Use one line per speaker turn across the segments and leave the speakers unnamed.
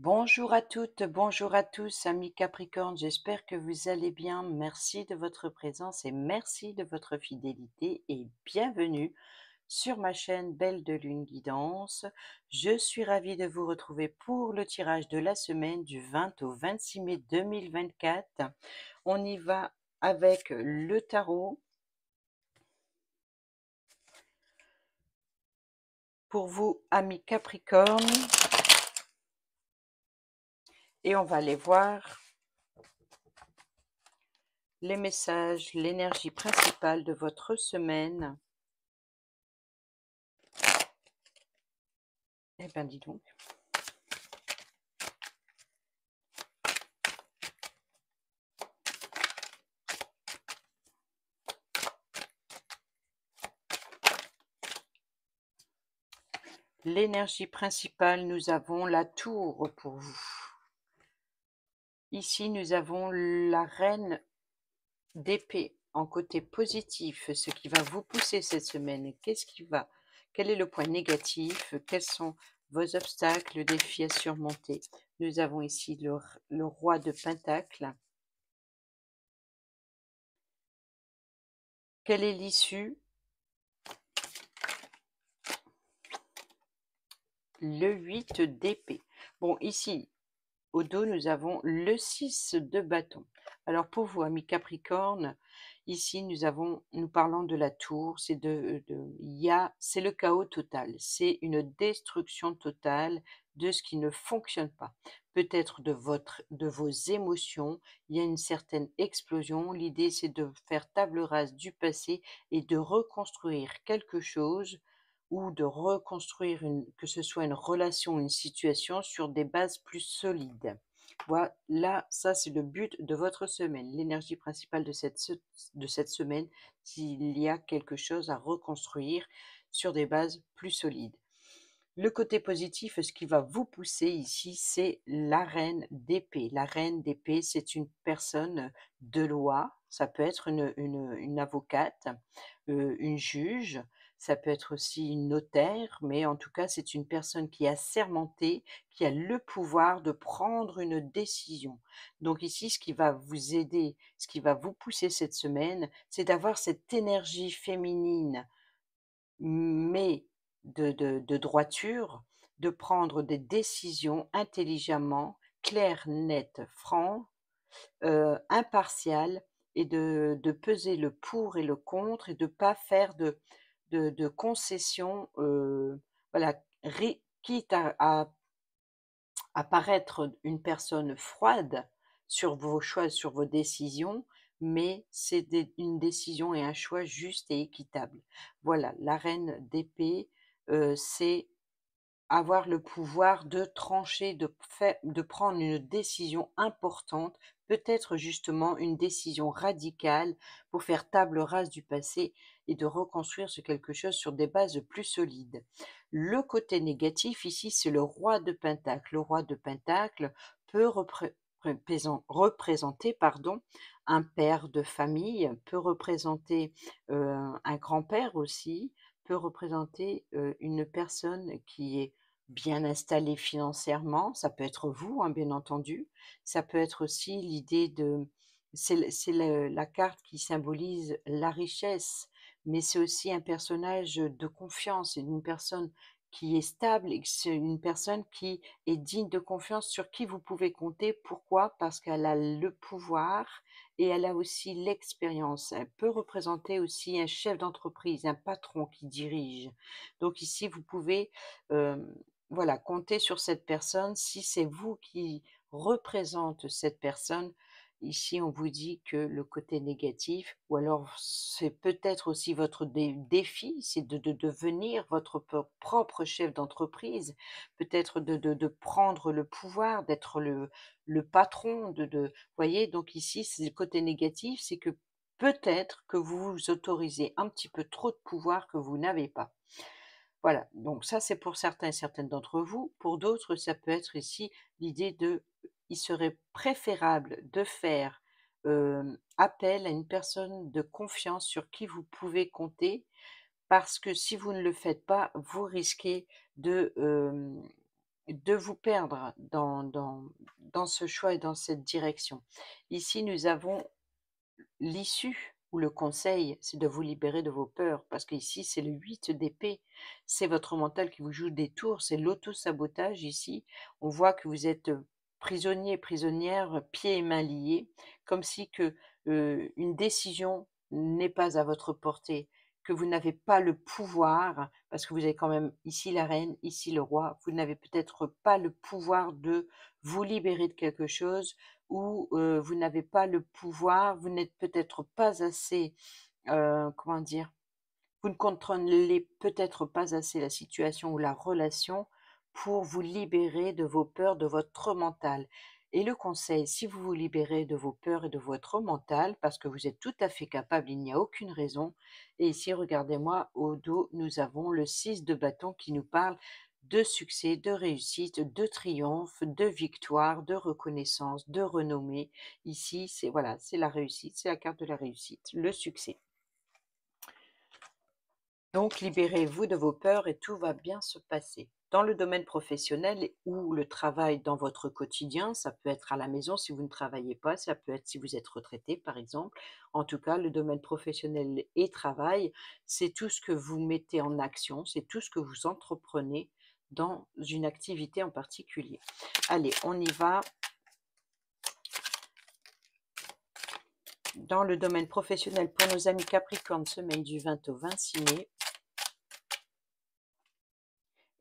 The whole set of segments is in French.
Bonjour à toutes, bonjour à tous, amis Capricorne, j'espère que vous allez bien. Merci de votre présence et merci de votre fidélité et bienvenue sur ma chaîne Belle de Lune Guidance. Je suis ravie de vous retrouver pour le tirage de la semaine du 20 au 26 mai 2024. On y va avec le tarot. Pour vous, amis Capricorne, et on va aller voir les messages, l'énergie principale de votre semaine. Eh bien, dis donc. L'énergie principale, nous avons la tour pour vous. Ici, nous avons la reine d'épée en côté positif, ce qui va vous pousser cette semaine. Quel est le point négatif? Quels sont vos obstacles, défis à surmonter? Nous avons ici le roi de Pentacle. Quelle est l'issue? Le 8 d'épée. Bon, ici, au dos, nous avons le 6 de bâton. Alors pour vous, amis Capricorne, ici nous parlons de la tour, c'est c'est le chaos total, c'est une destruction totale de ce qui ne fonctionne pas. Peut-être de vos émotions, il y a une certaine explosion. L'idée, c'est de faire table rase du passé et de reconstruire quelque chose ou de reconstruire que ce soit une relation, une situation sur des bases plus solides. Voilà, ça c'est le but de votre semaine. L'énergie principale de cette semaine, s'il y a quelque chose à reconstruire sur des bases plus solides. Le côté positif, ce qui va vous pousser ici, c'est la reine d'épée. La reine d'épée, c'est une personne de loi. Ça peut être une avocate, une juge, ça peut être aussi une notaire, mais en tout cas, c'est une personne qui est assermentée, qui a le pouvoir de prendre une décision. Donc ici, ce qui va vous aider, ce qui va vous pousser cette semaine, c'est d'avoir cette énergie féminine, mais de droiture, de prendre des décisions intelligemment, claires, nettes, francs, impartiales, et de peser le pour et le contre et de pas faire de concessions, voilà, quitte à paraître une personne froide sur vos choix, sur vos décisions, mais c'est une décision et un choix juste et équitable. Voilà, la reine d'épée, c'est avoir le pouvoir de trancher, de prendre une décision importante, peut-être justement une décision radicale pour faire table rase du passé et de reconstruire ce quelque chose sur des bases plus solides. Le côté négatif ici, c'est le roi de Pentacle. Le roi de Pentacle peut représenter, pardon, un père de famille, peut représenter un grand-père aussi, peut représenter une personne qui est bien installée financièrement. Ça peut être vous, hein, bien entendu. Ça peut être aussi l'idée de... la carte qui symbolise la richesse, mais c'est aussi un personnage de confiance, c'est une personne qui est stable et c'est une personne qui est digne de confiance, sur qui vous pouvez compter. Pourquoi? Parce qu'elle a le pouvoir et elle a aussi l'expérience. Elle peut représenter aussi un chef d'entreprise, un patron qui dirige. Donc ici, vous pouvez voilà, compter sur cette personne. Si c'est vous qui représente cette personne, ici, on vous dit que le côté négatif, ou alors c'est peut-être aussi votre défi, c'est de devenir votre propre chef d'entreprise, peut-être de prendre le pouvoir, d'être le patron, voyez, donc ici, c'est le côté négatif, c'est que peut-être que vous vous autorisez un petit peu trop de pouvoir que vous n'avez pas. Voilà, donc ça, c'est pour certains et certaines d'entre vous. Pour d'autres, ça peut être ici l'idée il serait préférable de faire appel à une personne de confiance sur qui vous pouvez compter, parce que si vous ne le faites pas, vous risquez de, de vous perdre dans ce choix et dans cette direction. Ici, nous avons l'issue ou le conseil, c'est de vous libérer de vos peurs, parce qu'ici, c'est le 8 d'épée. C'est votre mental qui vous joue des tours, c'est l'auto-sabotage ici. On voit que vous êtes prisonnier, prisonnière, pieds et mains liés, comme si que une décision n'est pas à votre portée, que vous n'avez pas le pouvoir, parce que vous avez quand même ici la reine, ici le roi, vous n'avez peut-être pas le pouvoir de vous libérer de quelque chose, ou vous n'avez pas le pouvoir, vous n'êtes peut-être pas assez, comment dire? Vous ne contrôlez peut-être pas assez la situation ou la relation pour vous libérer de vos peurs, de votre mental. Et le conseil, si vous vous libérez de vos peurs et de votre mental, parce que vous êtes tout à fait capable, il n'y a aucune raison. Et ici, regardez-moi, au dos, nous avons le 6 de bâton qui nous parle de succès, de réussite, de triomphe, de victoire, de reconnaissance, de renommée. Ici, c'est voilà, c'est la réussite, c'est la carte de la réussite, le succès. Donc libérez-vous de vos peurs et tout va bien se passer. Dans le domaine professionnel ou le travail dans votre quotidien, ça peut être à la maison si vous ne travaillez pas, ça peut être si vous êtes retraité par exemple. En tout cas, le domaine professionnel et travail, c'est tout ce que vous mettez en action, c'est tout ce que vous entreprenez dans une activité en particulier. Allez, on y va. Dans le domaine professionnel pour nos amis Capricorne, semaine du 20 au 26 mai.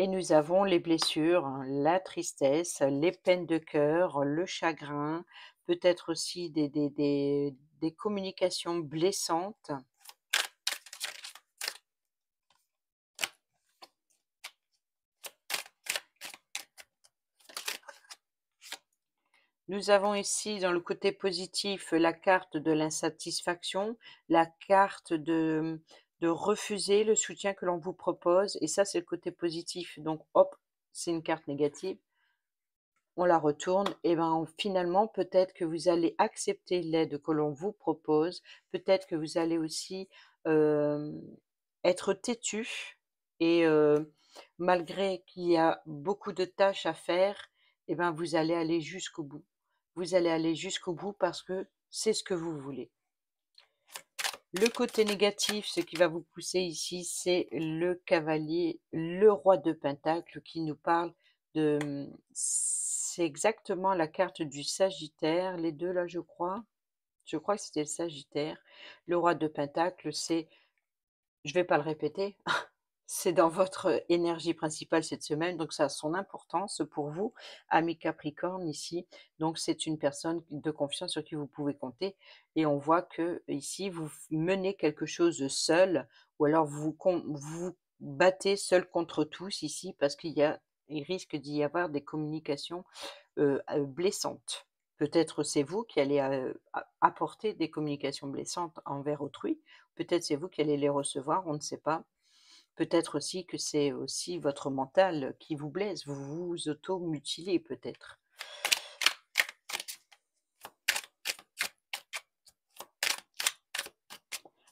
Et nous avons les blessures, hein, la tristesse, les peines de cœur, le chagrin, peut-être aussi des communications blessantes. Nous avons ici, dans le côté positif, la carte de l'insatisfaction, la carte de refuser le soutien que l'on vous propose. Et ça, c'est le côté positif. Donc, hop, c'est une carte négative. On la retourne, et ben finalement, peut-être que vous allez accepter l'aide que l'on vous propose, peut-être que vous allez aussi être têtu et malgré qu'il y a beaucoup de tâches à faire, et ben vous allez aller jusqu'au bout. Vous allez aller jusqu'au bout parce que c'est ce que vous voulez. Le côté négatif, ce qui va vous pousser ici, c'est le cavalier, le roi de Pentacle qui nous parle de... C'est exactement la carte du Sagittaire, les deux là, je crois. Je crois que c'était le Sagittaire. Le roi de Pentacle, c'est... Je vais pas le répéter. C'est dans votre énergie principale cette semaine, donc ça a son importance pour vous, ami Capricorne ici. Donc c'est une personne de confiance sur qui vous pouvez compter et on voit que ici vous menez quelque chose seul ou alors vous battez seul contre tous ici parce il risque d'y avoir des communications blessantes. Peut-être c'est vous qui allez apporter des communications blessantes envers autrui, peut-être c'est vous qui allez les recevoir, on ne sait pas. Peut-être aussi que c'est aussi votre mental qui vous blesse, vous vous auto-mutilez peut-être.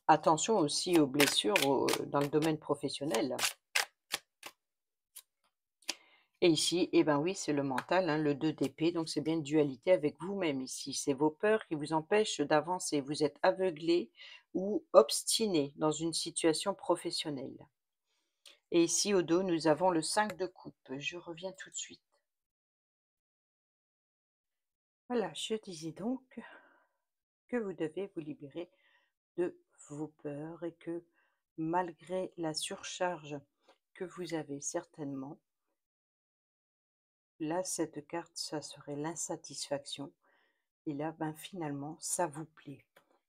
Attention aussi aux blessures dans le domaine professionnel. Et ici, eh ben oui, c'est le mental, hein, le 2 d'épée, donc c'est bien une dualité avec vous-même ici. C'est vos peurs qui vous empêchent d'avancer. Vous êtes aveuglé ou obstiné dans une situation professionnelle. Et ici, au dos, nous avons le 5 de coupe. Je reviens tout de suite. Voilà, je disais donc que vous devez vous libérer de vos peurs et que malgré la surcharge que vous avez certainement, là, cette carte, ça serait l'insatisfaction. Et là, ben, finalement, ça vous plaît.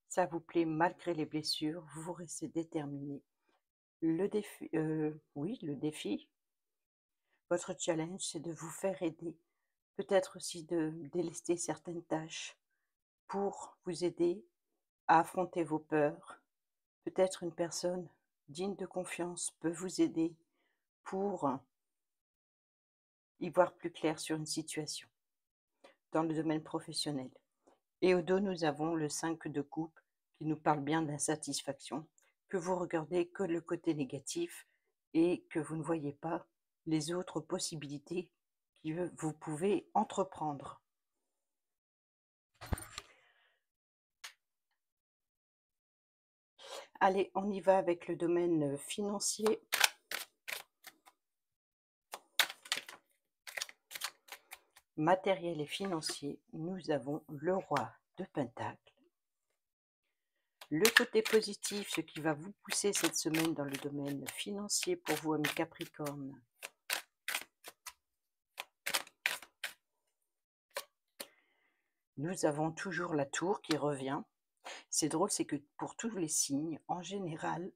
Ça vous plaît malgré les blessures, vous restez déterminé. Le défi, oui, le défi, votre challenge, c'est de vous faire aider. Peut-être aussi de délester certaines tâches pour vous aider à affronter vos peurs. Peut-être une personne digne de confiance peut vous aider pour y voir plus clair sur une situation dans le domaine professionnel. Et au dos, nous avons le 5 de coupe qui nous parle bien d'insatisfaction, que vous regardez que le côté négatif et que vous ne voyez pas les autres possibilités que vous pouvez entreprendre. Allez, on y va avec le domaine financier. Matériel et financier, nous avons le roi de Pentacle. Le côté positif, ce qui va vous pousser cette semaine dans le domaine financier pour vous, amis Capricorne. Nous avons toujours la tour qui revient. C'est drôle, c'est que pour tous les signes, en général,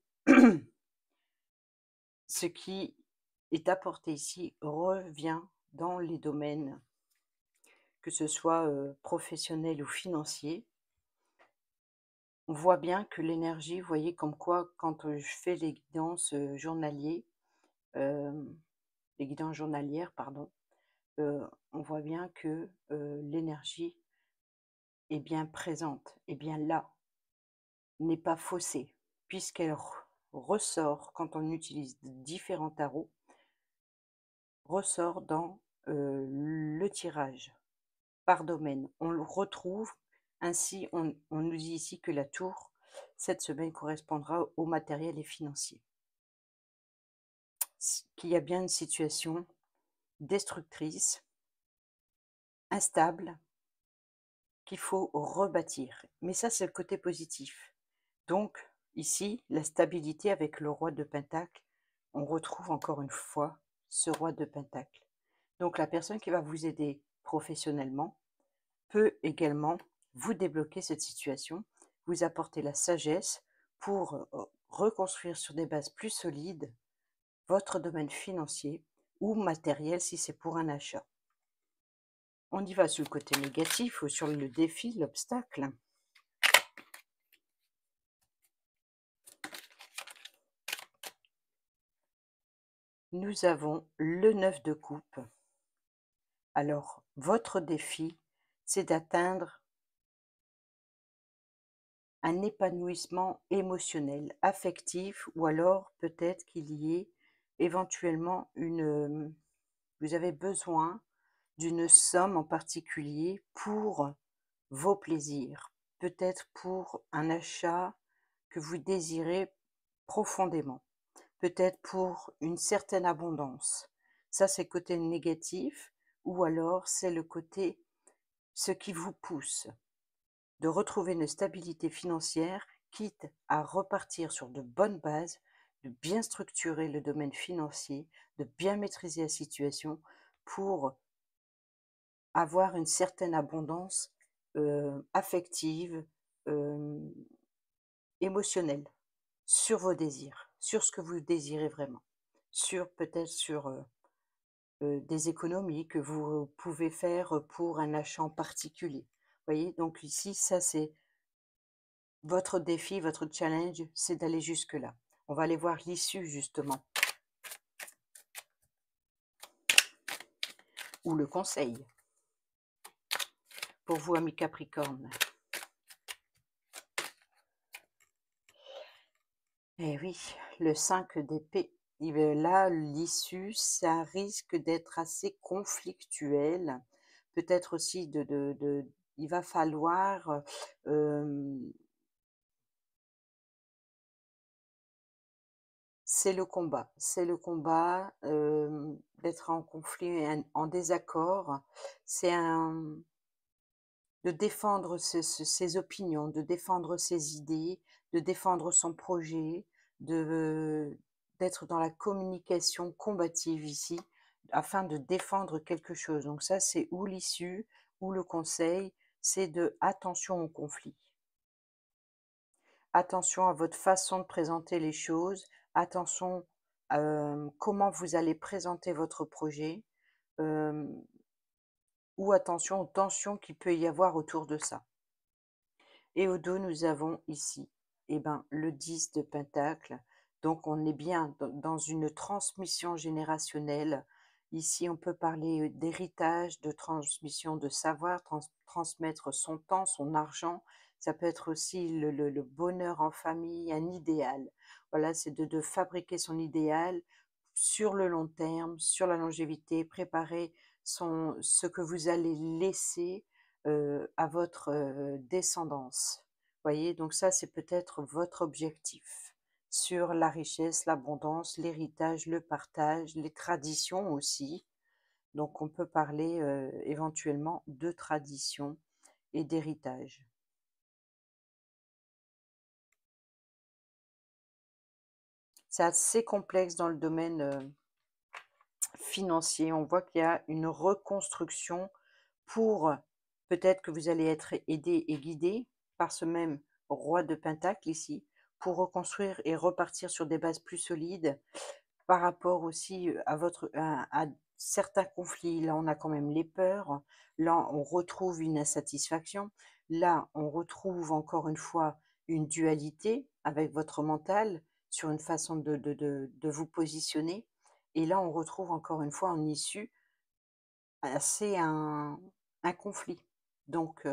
ce qui est apporté ici revient dans les domaines, que ce soit professionnel ou financier. On voit bien que l'énergie, vous voyez, comme quoi, quand je fais les guidances journalières, pardon, on voit bien que l'énergie est bien présente, est bien là, n'est pas faussée, puisqu'elle ressort, quand on utilise différents tarots, ressort dans le tirage par domaine. On le retrouve, ainsi on nous dit ici que la tour, cette semaine, correspondra au matériel et financier. Qu'il y a bien une situation destructrice, instable, qu'il faut rebâtir. Mais ça, c'est le côté positif. Donc, ici, la stabilité avec le roi de Pentacle, on retrouve encore une fois ce roi de Pentacle. Donc, la personne qui va vous aider professionnellement peut également vous débloquer cette situation, vous apporter la sagesse pour reconstruire sur des bases plus solides votre domaine financier ou matériel si c'est pour un achat. On y va sur le côté négatif ou sur le défi, l'obstacle. Nous avons le 9 de coupe. Alors, votre défi, c'est d'atteindre un épanouissement émotionnel, affectif, ou alors peut-être qu'il y ait éventuellement vous avez besoin d'une somme en particulier pour vos plaisirs, peut-être pour un achat que vous désirez profondément, peut-être pour une certaine abondance. Ça, c'est le côté négatif, ou alors c'est le côté, ce qui vous pousse de retrouver une stabilité financière, quitte à repartir sur de bonnes bases, de bien structurer le domaine financier, de bien maîtriser la situation pour avoir une certaine abondance affective, émotionnelle, sur vos désirs, sur ce que vous désirez vraiment, peut-être sur des économies que vous pouvez faire pour un achat en particulier. Vous voyez, donc ici, ça c'est votre défi, votre challenge, c'est d'aller jusque-là. On va aller voir l'issue justement, ou le conseil pour vous, amis Capricorne. Eh oui, le 5 d'épée. Là, l'issue, ça risque d'être assez conflictuel. Peut-être aussi il va falloir c'est le combat d'être en conflit, en désaccord. C'est de défendre ses opinions, de défendre ses idées, de défendre son projet, d'être dans la communication combative ici, afin de défendre quelque chose. Donc ça, c'est ou l'issue, ou le conseil, c'est de attention au conflit. Attention à votre façon de présenter les choses, attention comment vous allez présenter votre projet, ou attention aux tensions qu'il peut y avoir autour de ça. Et au dos, nous avons ici le 10 de Pentacle. Donc, on est bien dans une transmission générationnelle. Ici, on peut parler d'héritage, de transmission de savoir, transmettre son temps, son argent. Ça peut être aussi le bonheur en famille, un idéal. Voilà, c'est de fabriquer son idéal sur le long terme, sur la longévité, préparer ce que vous allez laisser à votre descendance. Voyez, donc ça, c'est peut-être votre objectif sur la richesse, l'abondance, l'héritage, le partage, les traditions aussi. Donc, on peut parler éventuellement de tradition et d'héritage. C'est assez complexe dans le domaine financier. On voit qu'il y a une reconstruction pour peut-être que vous allez être aidé et guidé par ce même roi de Pentacle ici, pour reconstruire et repartir sur des bases plus solides par rapport aussi à certains conflits. Là, on a quand même les peurs. Là, on retrouve une insatisfaction. Là, on retrouve encore une fois une dualité avec votre mental sur une façon de vous positionner. Et là, on retrouve encore une fois en issue assez un conflit. Donc,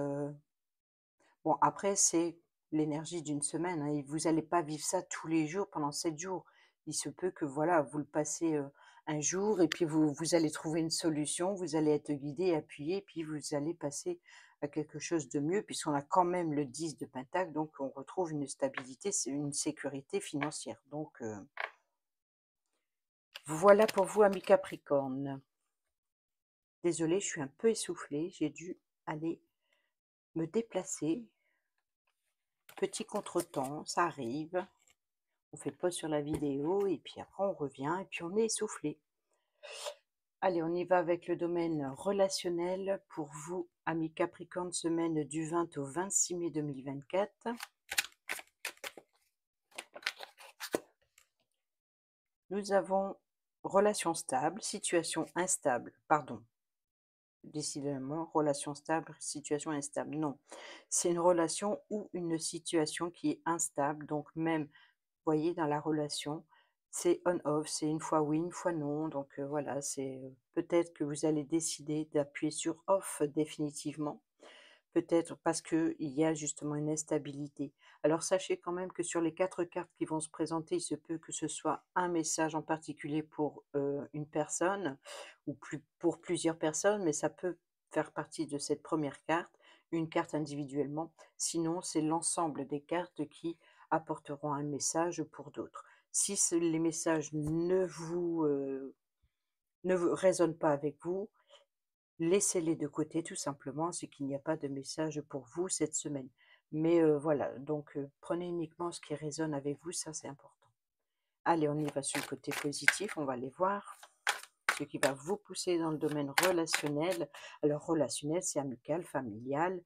bon, après, c'est l'énergie d'une semaine, hein, et vous allez pas vivre ça tous les jours pendant 7 jours. Il se peut que, voilà, vous le passez, un jour et puis vous allez trouver une solution, vous allez être guidé, appuyé, puis vous allez passer à quelque chose de mieux puisqu'on a quand même le 10 de pentacle, donc on retrouve une stabilité, c'est une sécurité financière. Donc, voilà pour vous, amis Capricorne. Désolée, je suis un peu essoufflée, j'ai dû aller me déplacer. Petit contretemps, ça arrive. On fait pause sur la vidéo et puis après on revient et puis on est essoufflé. Allez, on y va avec le domaine relationnel pour vous, amis Capricorne, semaine du 20 au 26 mai 2024. Nous avons relation stable, situation instable, pardon. Décidément, relation stable, situation instable. Non, c'est une relation ou une situation qui est instable, donc même voyez, dans la relation, c'est on-off, c'est une fois oui, une fois non. Donc voilà, c'est peut-être que vous allez décider d'appuyer sur off définitivement, peut-être parce qu'il y a justement une instabilité. Alors sachez quand même que sur les 4 cartes qui vont se présenter, il se peut que ce soit un message en particulier pour une personne ou pour plusieurs personnes, mais ça peut faire partie de cette première carte, une carte individuellement. Sinon, c'est l'ensemble des cartes qui apporteront un message pour d'autres. Si les messages ne vous résonnent pas avec vous, laissez-les de côté tout simplement, c'est qu'il n'y a pas de message pour vous cette semaine. Mais voilà, donc prenez uniquement ce qui résonne avec vous, ça c'est important. Allez, on y va sur le côté positif, on va aller voir ce qui va vous pousser dans le domaine relationnel. Alors relationnel, c'est amical, familial,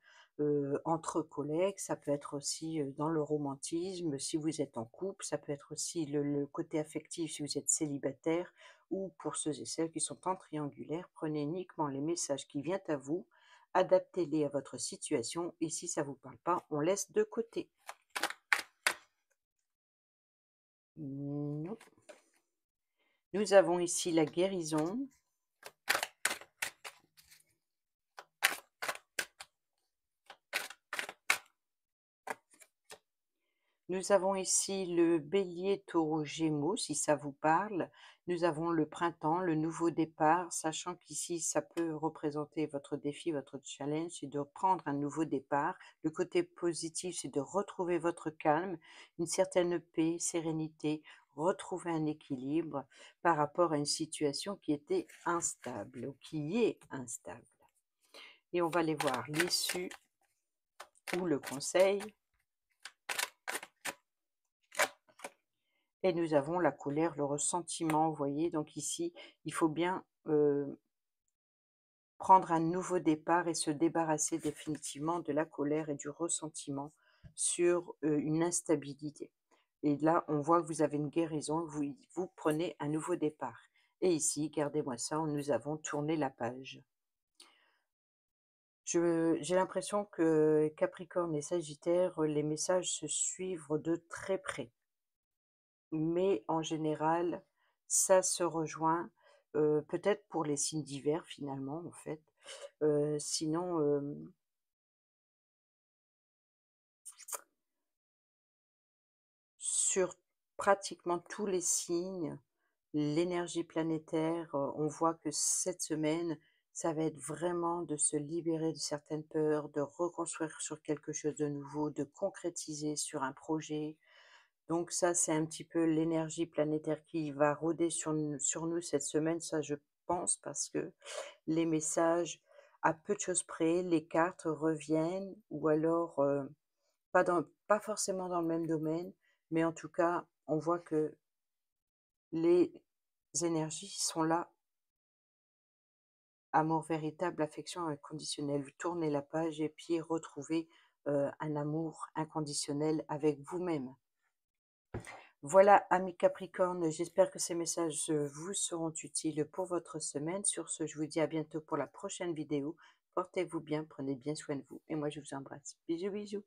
entre collègues, ça peut être aussi dans le romantisme, si vous êtes en couple, ça peut être aussi le côté affectif si vous êtes célibataire, ou pour ceux et celles qui sont en triangulaire, prenez uniquement les messages qui viennent à vous, adaptez-les à votre situation, et si ça ne vous parle pas, on laisse de côté. Non. Nous avons ici la guérison. Nous avons ici le bélier, taureau, gémeaux, si ça vous parle. Nous avons le printemps, le nouveau départ, sachant qu'ici, ça peut représenter votre défi, votre challenge, c'est de prendre un nouveau départ. Le côté positif, c'est de retrouver votre calme, une certaine paix, sérénité, retrouver un équilibre par rapport à une situation qui était instable ou qui est instable. Et on va aller voir l'issue ou le conseil. Et nous avons la colère, le ressentiment, vous voyez. Donc ici, il faut bien prendre un nouveau départ et se débarrasser définitivement de la colère et du ressentiment sur une instabilité. Et là, on voit que vous avez une guérison, vous prenez un nouveau départ. Et ici, gardez-moi ça, nous avons tourné la page. J'ai l'impression que Capricorne et Sagittaire, les messages se suivent de très près. Mais en général, ça se rejoint, peut-être pour les signes d'hiver finalement, en fait. Sinon, sur pratiquement tous les signes, l'énergie planétaire, on voit que cette semaine, ça va être vraiment de se libérer de certaines peurs, de reconstruire sur quelque chose de nouveau, de concrétiser sur un projet. Donc ça, c'est un petit peu l'énergie planétaire qui va rôder sur nous cette semaine, ça je pense, parce que les messages, à peu de choses près, les cartes reviennent ou alors, pas forcément dans le même domaine, mais en tout cas, on voit que les énergies sont là, amour véritable, affection inconditionnelle. Vous tournez la page et puis retrouvez, un amour inconditionnel avec vous-même. Voilà, amis Capricorne, j'espère que ces messages vous seront utiles pour votre semaine. Sur ce, je vous dis à bientôt pour la prochaine vidéo. Portez-vous bien, prenez bien soin de vous et moi je vous embrasse. Bisous, bisous.